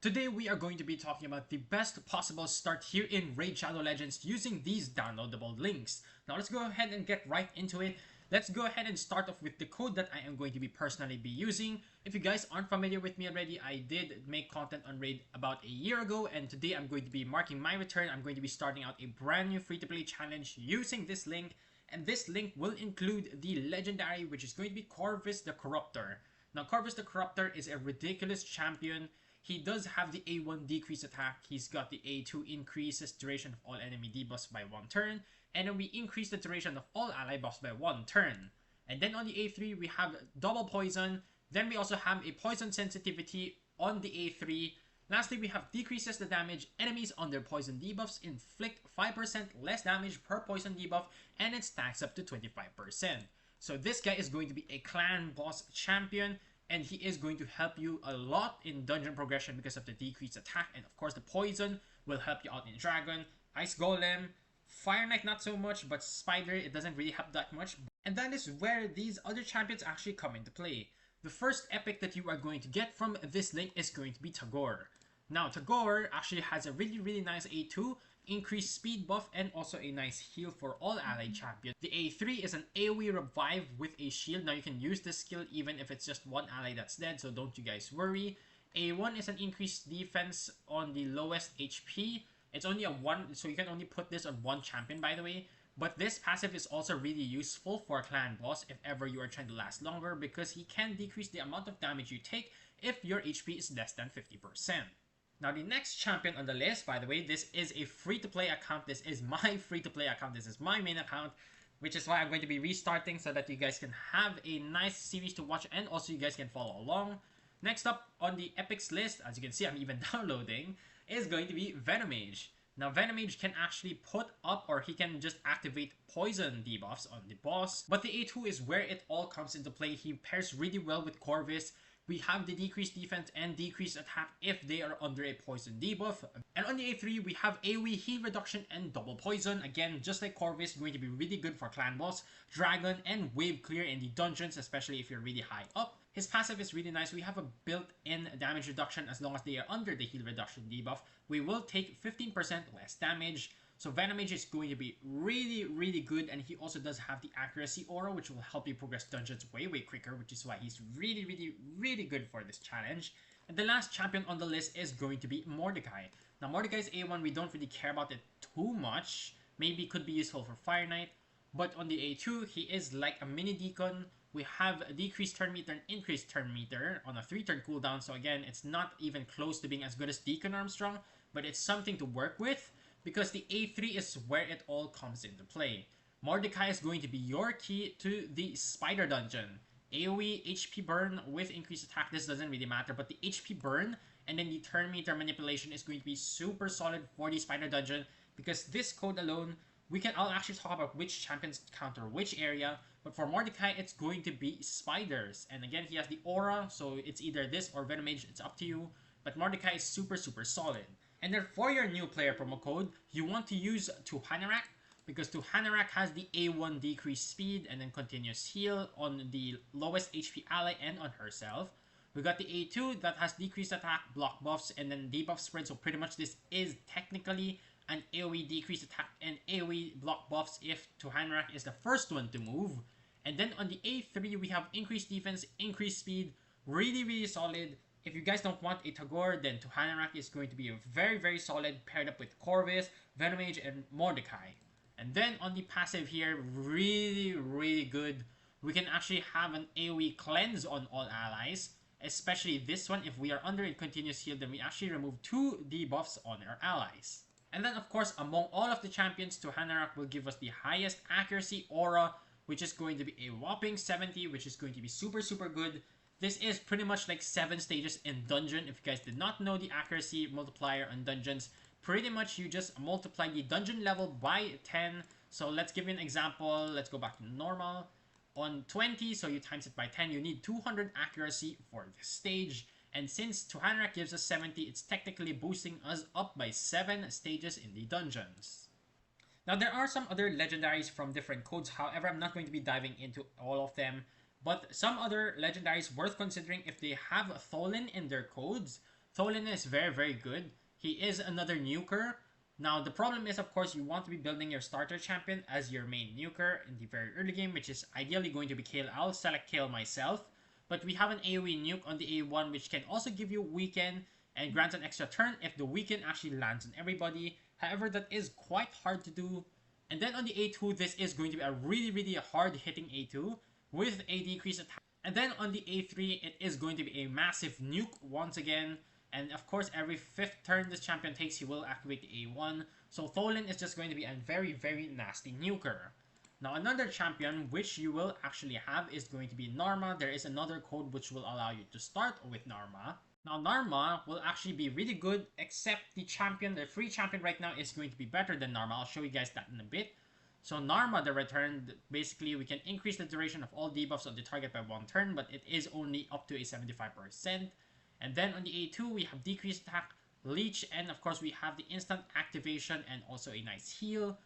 Today we are going to be talking about the best possible start here in Raidshadowlegends using these downloadable links. Now let's go ahead and get right into it. Let's go ahead and start off with the code that I am going to be personally using. If you guys aren't familiar with me already, I did make content on Raid about a year ago, and today I'm going to be marking my return. I'm going to be starting out a brand new free-to-play challenge using this link, and this link will include the legendary, which is going to be Corvus the Corruptor. Now Corvus the Corruptor is a ridiculous champion. He does have the A1 decrease attack, he's got the A2 increases duration of all enemy debuffs by 1 turn, and then we increase the duration of all ally buffs by 1 turn. And then on the A3 we have double poison, then we also have a poison sensitivity on the A3. Lastly, we have decreases the damage enemies on their poison debuffs, inflict 5% less damage per poison debuff, and it stacks up to 25%. So this guy is going to be a clan boss champion, and he is going to help you a lot in dungeon progression because of the decreased attack, and of course the poison will help you out in Dragon, Ice Golem, Fire Knight not so much, but Spider, it doesn't really help that much. And that is where these other champions actually come into play. The first epic that you are going to get from this link is going to be Tagore. Now Tagore actually has a really nice A2, increased speed buff, and also a nice heal for all allied champions. The A3 is an AoE revive with a shield. Now you can use this skill even if it's just one ally that's dead, so don't you guys worry. A1 is an increased defense on the lowest HP. It's only a 1, so you can only put this on one champion, by the way. But this passive is also really useful for clan boss if ever you are trying to last longer, because he can decrease the amount of damage you take if your HP is less than 50%. Now the next champion on the list, by the way, this is a free-to-play account. This is my free-to-play account. This is my main account, which is why I'm going to be restarting so that you guys can have a nice series to watch, and also you guys can follow along. Next up on the epics list, as you can see I'm even downloading, is going to be Venomage. Now Venomage can actually put up, or he can just activate poison debuffs on the boss, but the A2 is where it all comes into play. He pairs really well with Corvus. We have the decreased defense and decreased attack if they are under a poison debuff. And on the A3, we have AoE heal reduction and double poison. Again, just like Corvus, going to be really good for clan boss, dragon, and wave clear in the dungeons, especially if you're really high up. His passive is really nice. We have a built-in damage reduction as long as they are under the heal reduction debuff. We will take 15% less damage. So Venomage is going to be really good, and he also does have the accuracy aura, which will help you progress dungeons way quicker, which is why he's really good for this challenge. And the last champion on the list is going to be Mordecai. Now Mordecai's A1, we don't really care about it too much. Maybe could be useful for Fire Knight, but on the A2, he is like a mini Deacon. We have a decreased turn meter and increased turn meter on a 3-turn cooldown, so again, it's not even close to being as good as Deacon Armstrong, but it's something to work with, because the A3 is where it all comes into play. Mordecai is going to be your key to the Spider Dungeon. AoE HP burn with increased attack, this doesn't really matter, but the HP burn and then the turn meter manipulation is going to be super solid for the Spider Dungeon, because this code alone, I'll actually talk about which champions counter which area, but for Mordecai, it's going to be spiders. And again, he has the aura, so it's either this or Venomage, it's up to you, but Mordecai is super solid. And then for your new player promo code, you want to use Tuhanarak, because Tuhanarak has the A1 decreased speed and then continuous heal on the lowest HP ally and on herself. We got the A2 that has decreased attack, block buffs, and then debuff spread, so pretty much this is technically an AoE decreased attack and AoE block buffs if Tuhanarak is the first one to move. And then on the A3, we have increased defense, increased speed, really solid. If you guys don't want a Tagore, then Tuhanarak is going to be a very solid paired up with Corvus, Venomage, and Mordecai. And then on the passive here, really good. We can actually have an AoE cleanse on all allies, especially this one. If we are under a continuous heal, then we actually remove 2 debuffs on our allies. And then of course, among all of the champions, Tuhanarak will give us the highest accuracy aura, which is going to be a whopping 70, which is going to be super good. This is pretty much like 7 stages in dungeon. If you guys did not know the accuracy multiplier on dungeons, pretty much you just multiply the dungeon level by 10. So let's give you an example. Let's go back to normal. On 20, so you times it by 10, you need 200 accuracy for this stage. And since Tuhanarak gives us 70, it's technically boosting us up by 7 stages in the dungeons. Now there are some other legendaries from different codes, however I'm not going to be diving into all of them. But some other legendaries worth considering if they have Tholin in their codes Tholin is very good. He is another nuker. Now, the problem is, of course, you want to be building your starter champion as your main nuker in the very early game, which is ideally going to be Kale. I'll select Kale myself. But we have an AoE nuke on the A1, which can also give you weaken and grant an extra turn if the weaken actually lands on everybody. However, that is quite hard to do. And then on the A2, this is going to be a really hard hitting A2 with a decreased attack. And then on the A3, it is going to be a massive nuke once again. And of course, every 5th turn this champion takes, he will activate the A1. So Tholin is just going to be a very nasty nuker. Now, another champion which you will actually have is going to be Narma. There is another code which will allow you to start with Narma. Now, Narma will actually be really good, except the free champion right now is going to be better than Narma. I'll show you guys that in a bit. So Narma, the return, basically we can increase the duration of all debuffs of the target by 1 turn, but it is only up to a 75%. And then on the A2, we have decreased attack, leech, and of course we have the instant activation and also a nice heal.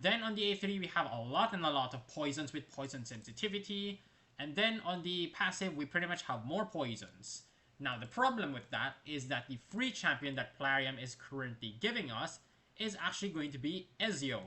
Then on the A3, we have a lot of poisons with poison sensitivity. And then on the passive, we pretty much have more poisons. Now, the problem with that is that the free champion that Plarium is currently giving us is actually going to be Ezio.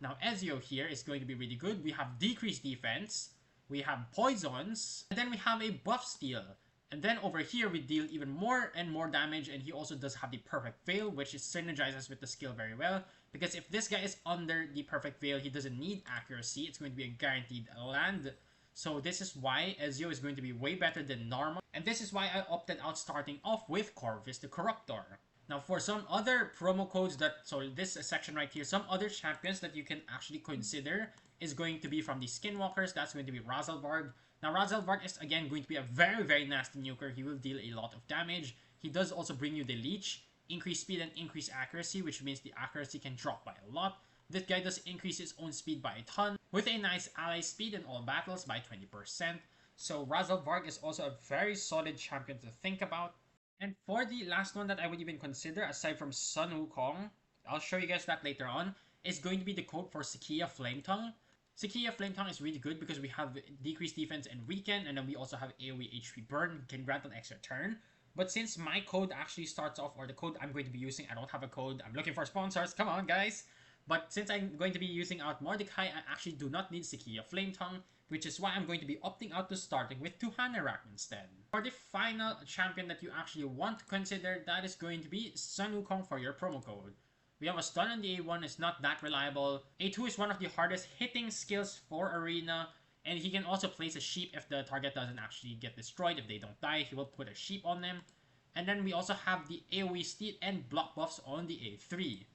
Now, Ezio here is going to be really good. We have decreased defense, we have poisons, and then we have a buff steal. And then over here, we deal even more and more damage, and he also does have the perfect veil, which synergizes with the skill very well. Because if this guy is under the perfect veil, he doesn't need accuracy. It's going to be a guaranteed land. So this is why Ezio is going to be way better than Narma. And this is why I opted out starting off with Corvus the Corruptor. Now for some other promo codes so this section right here, some other champions that you can actually consider is going to be from the Skinwalkers. That's going to be Razelvarg. Now Razelvarg is again going to be a very nasty nuker. He will deal a lot of damage. He does also bring you the leech, increase speed and increase accuracy, which means the accuracy can drop by a lot. This guy does increase his own speed by a ton, with a nice ally speed in all battles by 20%. So Razelvarg is also a very solid champion to think about. And for the last one that I would even consider, aside from Sun Wukong, I'll show you guys that later on, is going to be the code for Sakia Flametongue. Sakia Flametongue is really good because we have decreased defense and weaken, and then we also have AoE HP burn, can grant an extra turn. But since my code actually starts off, or the code I'm going to be using, I don't have a code, I'm looking for sponsors, come on guys! But since I'm going to be using out Mordecai, I actually do not need Sakia Flametongue, which is why I'm going to be opting out to starting with Tuhanarak instead. For the final champion that you actually want to consider, that is going to be Sun Wukong for your promo code. We have a stun on the A1, is not that reliable. A2 is one of the hardest hitting skills for Arena, and he can also place a sheep if the target doesn't actually get destroyed. If they don't die, he will put a sheep on them. And then we also have the AoE steed and block buffs on the A3.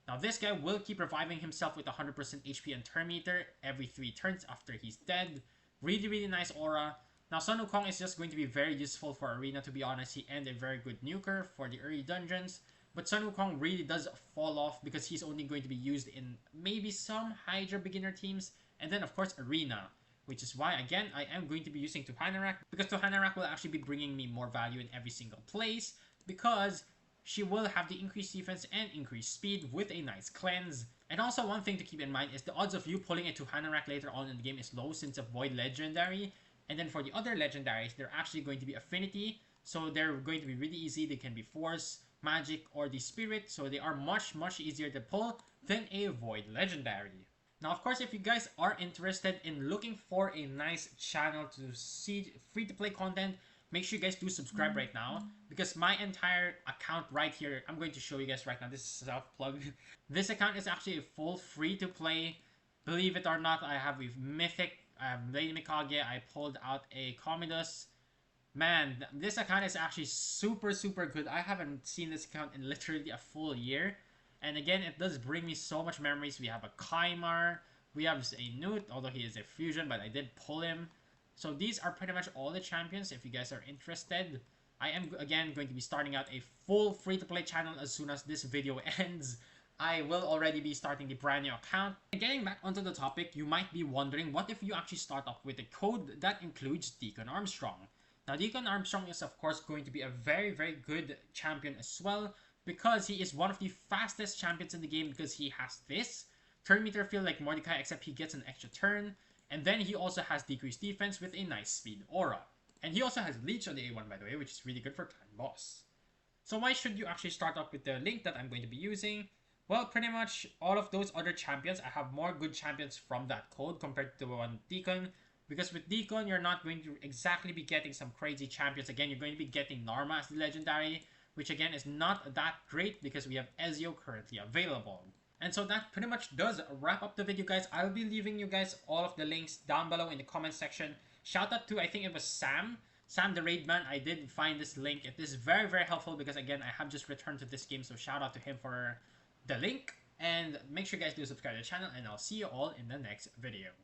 Now this guy will keep reviving himself with 100% HP and turn meter every 3 turns after he's dead. Really nice aura. Now Sun Wukong is just going to be very useful for Arena, to be honest, and a very good nuker for the early dungeons. But Sun Wukong really does fall off because he's only going to be used in maybe some Hydra beginner teams, and then of course Arena. Which is why, again, I am going to be using Tuhanarak, because Tuhanarak will actually be bringing me more value in every single place, because she will have the increased defense and increased speed with a nice cleanse. And also one thing to keep in mind is the odds of you pulling a Tuhanarak later on in the game is low since of Void Legendary. And then for the other legendaries, they're actually going to be Affinity, so they're going to be really easy. They can be Force, Magic, or the Spirit, so they are much easier to pull than a Void Legendary. Now, of course, if you guys are interested in looking for a nice channel to see free-to-play content, make sure you guys do subscribe right now, because my entire account right here, I'm going to show you guys right now, this is self-plug. This account is actually a full free-to-play. Believe it or not, I have a Mythic, I have Lady Mikage, I pulled out a Commodus. Man, this account is actually super good. I haven't seen this account in literally a full year. And again, it does bring me so much memories. We have a Kaimar, we have a Newt, although he is a fusion, but I did pull him. So these are pretty much all the champions if you guys are interested. I am, again, going to be starting out a full free-to-play channel as soon as this video ends. I will already be starting the brand new account. And getting back onto the topic, you might be wondering, what if you actually start off with a code that includes Deacon Armstrong? Now, Deacon Armstrong is, of course, going to be a very good champion as well, because he is one of the fastest champions in the game, because he has this turn meter feel like Mordecai, except he gets an extra turn. And then he also has decreased defense with a nice speed aura. And he also has Leech on the A1, by the way, which is really good for Clan Boss. So why should you actually start off with the link that I'm going to be using? Well, pretty much all of those other champions, I have more good champions from that code compared to one Deacon. Because with Deacon, you're not going to exactly be getting some crazy champions. Again, you're going to be getting Narma as the legendary, which again is not that great because we have Ezio currently available. And so that pretty much does wrap up the video, guys. I'll be leaving you guys all of the links down below in the comment section. Shout out to, I think it was Sam the Raid Man. I did find this link. It is very, very helpful because again, I have just returned to this game. So shout out to him for the link. And make sure you guys do subscribe to the channel, and I'll see you all in the next video.